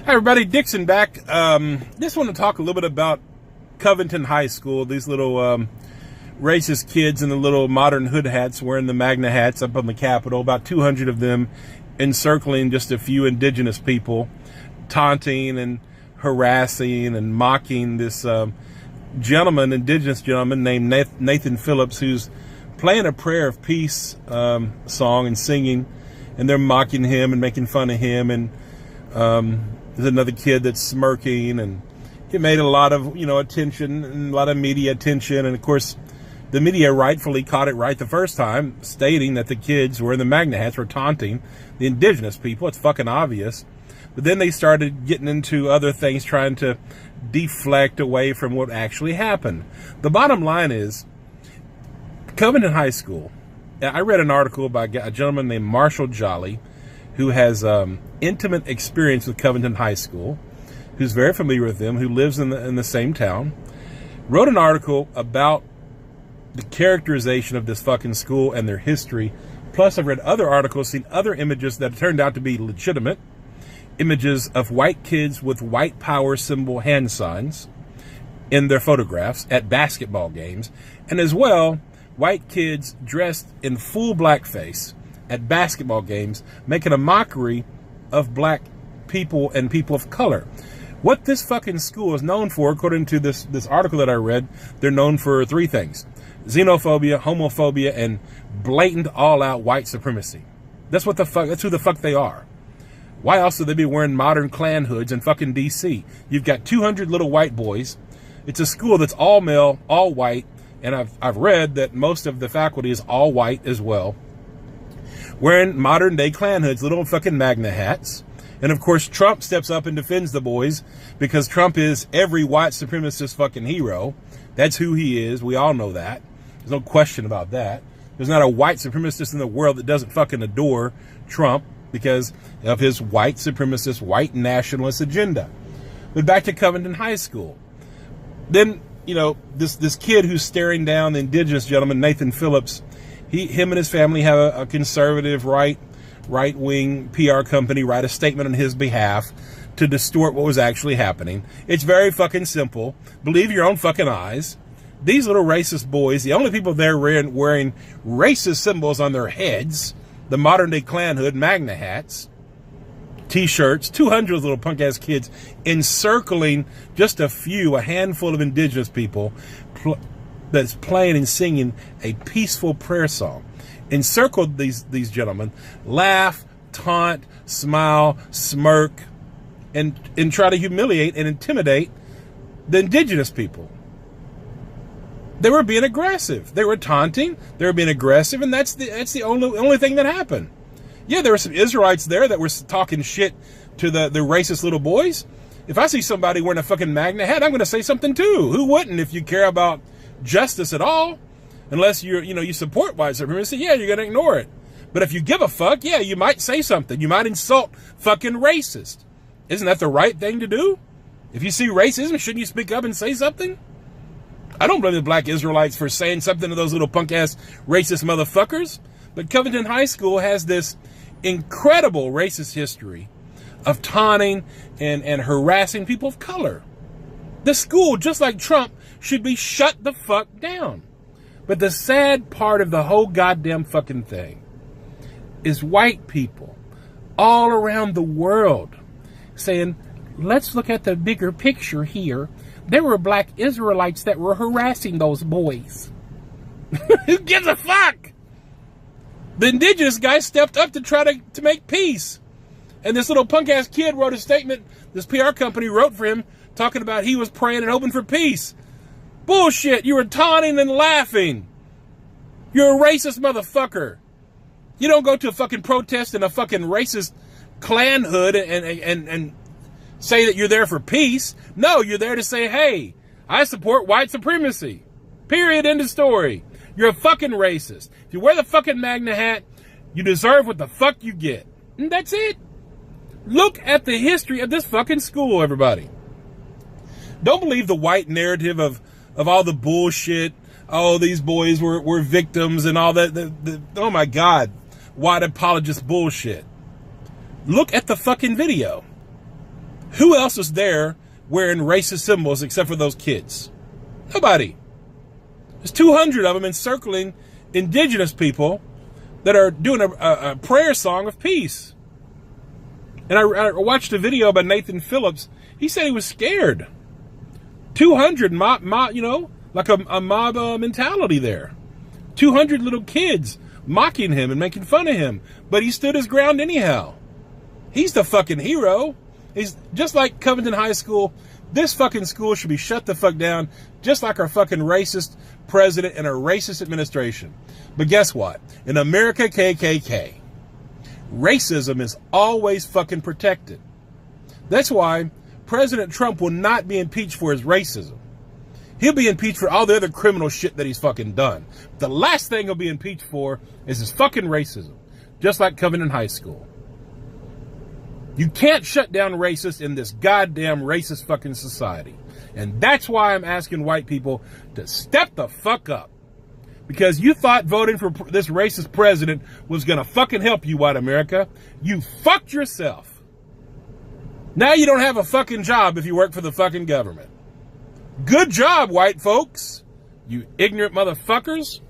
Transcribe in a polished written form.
Hi everybody, Dixon back. Just want to talk a little bit about Covington High School. These little racist kids in the little modern hood hats wearing the MAGA hats up on the Capitol. About 200 of them encircling just a few indigenous people, taunting and harassing and mocking this indigenous gentleman named Nathan Phillips, who's playing a prayer of peace song and singing, and they're mocking him and making fun of him. And there's another kid that's smirking, and it made a lot of attention and a lot of media attention. And of course, the media rightfully caught it right the first time, stating that the kids wearing the MAGA hats were taunting the indigenous people. It's fucking obvious. But then they started getting into other things, trying to deflect away from what actually happened. The bottom line is, Covington High School, I read an article by a gentleman named Marshall Jolly, who has intimate experience with Covington High School, who's very familiar with them, who lives in the same town, wrote an article about the characterization of this fucking school and their history. Plus, I've read other articles, seen other images that turned out to be legitimate, images of white kids with white power symbol hand signs in their photographs at basketball games, and as well, white kids dressed in full blackface at basketball games, making a mockery of black people and people of color. What this fucking school is known for, according to this article that I read, they're known for three things: xenophobia, homophobia, and blatant all-out white supremacy. That's who the fuck they are. Why else would they be wearing modern Klan hoods in fucking DC? You've got 200 little white boys. It's a school that's all male, all white, and I've read that most of the faculty is all white as well, wearing modern day Klan hoods, little fucking MAGA hats. And of course, Trump steps up and defends the boys, because Trump is every white supremacist fucking hero. That's who he is. We all know that. There's no question about that. There's not a white supremacist in the world that doesn't fucking adore Trump because of his white supremacist, white nationalist agenda. But back to Covington High School. Then, this kid who's staring down the indigenous gentleman, Nathan Phillips, him and his family have a conservative right-wing PR company write a statement on his behalf to distort what was actually happening. It's very fucking simple. Believe your own fucking eyes. These little racist boys, the only people there wearing racist symbols on their heads, the modern day Klan hood, MAGA hats, t-shirts, 200 little punk-ass kids encircling just a handful of indigenous people that's playing and singing a peaceful prayer song. Encircled these gentlemen, laugh, taunt, smile, smirk, and try to humiliate and intimidate the indigenous people. They were being aggressive. They were taunting. They were being aggressive, and that's the only thing that happened. Yeah, there were some Israelites there that were talking shit to the racist little boys. If I see somebody wearing a fucking MAGA hat, I'm going to say something too. Who wouldn't if you care about justice at all? Unless you support white supremacy, yeah, you're going to ignore it. But if you give a fuck, yeah, you might say something. You might insult fucking racist. Isn't that the right thing to do? If you see racism, shouldn't you speak up and say something? I don't blame the black Israelites for saying something to those little punk-ass racist motherfuckers. But Covington High School has this incredible racist history of taunting and harassing people of color. The school, just like Trump, should be shut the fuck down. But the sad part of the whole goddamn fucking thing is white people all around the world saying, let's look at the bigger picture here. There were black Israelites that were harassing those boys. Who gives a fuck? The indigenous guy stepped up to try to make peace. And this little punk-ass kid wrote a statement, this PR company wrote for him, talking about he was praying and hoping for peace. Bullshit, you were taunting and laughing. You're a racist motherfucker. You don't go to a fucking protest in a fucking racist Klan hood and say that you're there for peace. No, you're there to say, hey, I support white supremacy. Period, end of story. You're a fucking racist. If you wear the fucking MAGA hat, you deserve what the fuck you get. And that's it. Look at the history of this fucking school, everybody. Don't believe the white narrative of all the bullshit. Oh, these boys were victims and all that. Oh my God. White apologist bullshit. Look at the fucking video. Who else is there wearing racist symbols except for those kids? Nobody. There's 200 of them encircling indigenous people that are doing a prayer song of peace. And I watched a video by Nathan Phillips. He said he was scared. 200 like a mob mentality there. 200 little kids mocking him and making fun of him. But he stood his ground anyhow. He's the fucking hero. He's just like Covington High School. This fucking school should be shut the fuck down, just like our fucking racist president and our racist administration. But guess what? In America, KKK, racism is always fucking protected. That's why President Trump will not be impeached for his racism. He'll be impeached for all the other criminal shit that he's fucking done. The last thing he'll be impeached for is his fucking racism, just like Covington High School. You can't shut down racists in this goddamn racist fucking society. And that's why I'm asking white people to step the fuck up. Because you thought voting for this racist president was going to fucking help you, white America. You fucked yourself. Now you don't have a fucking job if you work for the fucking government. Good job, white folks. You ignorant motherfuckers.